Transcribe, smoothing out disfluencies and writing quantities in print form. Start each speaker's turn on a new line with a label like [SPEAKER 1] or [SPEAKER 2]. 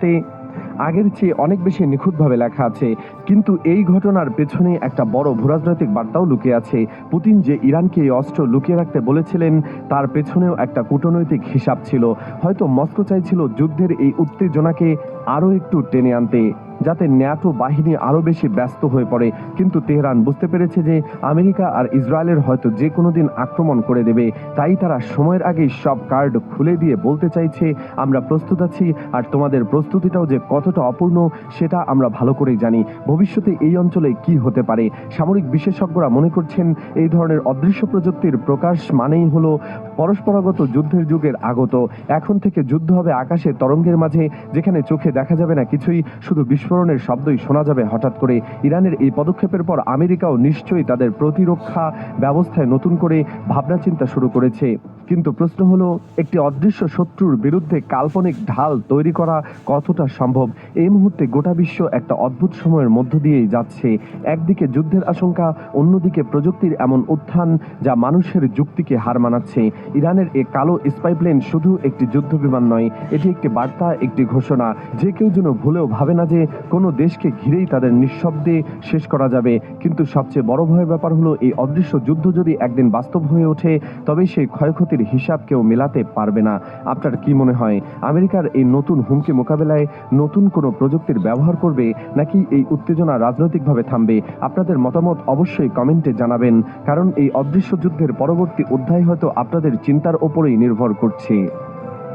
[SPEAKER 1] তে আগের চেয়ে অনেক বেশি নিখুঁতভাবে লেখা আছে। কিন্তু এই ঘটনার পেছনে একটা বড় ভূরাজনৈতিক বার্তাও লুকিয়ে আছে। পুতিন যে ইরানকে এই অস্ত্র লুকিয়ে রাখতে বলেছিলেন, তার পেছনেও একটা কূটনৈতিক হিসাব ছিল। হয়তো মস্কো চাইছিল যুদ্ধের এই উত্তেজনাকে আরও একটু টেনে আনতে, যাতে ন্যাটো বাহিনী আরও বেশি ব্যস্ত হয়ে পড়ে। কিন্তু তেহরান বুঝতে পেরেছে যে আমেরিকা আর ইসরায়েলের হয়তো যে কোনো দিন আক্রমণ করে দেবে। তাই তারা সময়ের আগেই সব কার্ড খুলে দিয়ে বলতে চাইছে, আমরা প্রস্তুত আছি, আর তোমাদের প্রস্তুতিটাও যে কতটা অপূর্ণ সেটা আমরা ভালো করেই জানি। ভবিষ্যতে এই অঞ্চলে কি হতে পারে? সামরিক বিশেষজ্ঞরা মনে করছেন এই ধরনের অদৃশ্য প্রযুক্তির প্রকাশ মানেই হলো পরস্পরাগত যুদ্ধের যুগের আগত। এখন থেকে যুদ্ধ হবে আকাশে তরঙ্গের মাঝে, যেখানে চোখে দেখা যাবে না কিছুই, শুধু বিস্ফোরণের শব্দই শোনা যাবে হঠাৎ করে। ইরানের এই পদক্ষেপের পর আমেরিকাও নিশ্চয়ই তাদের প্রতিরক্ষা ব্যবস্থায় নতুন করে ভাবনা চিন্তা শুরু করেছে। কিন্তু প্রশ্ন হলো, একটি অদৃশ্য শত্রুর বিরুদ্ধে কাল্পনিক ঢাল তৈরি করা কতটা সম্ভব? এই মুহূর্তে গোটা বিশ্ব একটা অদ্ভুত সময়ের মধ্য দিয়েই যাচ্ছে। একদিকে যুদ্ধের আশঙ্কা, অন্যদিকে প্রযুক্তির এমন উত্থান যা মানুষের যুক্তিকে হার মানাচ্ছে। ইরানের এই কালো স্পাইপ্লেন শুধু একটি যুদ্ধ বিমান নয়, এটি একটি বার্তা, একটি ঘোষণা। যে কেউ যেন ভুলেও ভাবে না যে কোনো দেশকে ঘিরেই তাদের নিঃশব্দে শেষ করা যাবে। কিন্তু সবচেয়ে বড় ভয়ের ব্যাপার হলো, এই অদৃশ্য যুদ্ধ যদি একদিন বাস্তব হয়ে ওঠে, তবে সেই ক্ষয়ক্ষতির হিসাব কেউ মেলাতে পারবে না। আপনার কি মনে হয়, আমেরিকার এই নতুন হুমকি মোকাবেলায় নতুন কোনো প্রযুক্তির ব্যবহার করবে, নাকি এই উত্তেজনা রাজনৈতিকভাবে থামবে? আপনাদের মতামত অবশ্যই কমেন্টে জানাবেন, কারণ এই অদৃশ্য যুদ্ধের পরবর্তী অধ্যায় হয়তো আপনাদের চিন্তার ওপরেই নির্ভর করছে।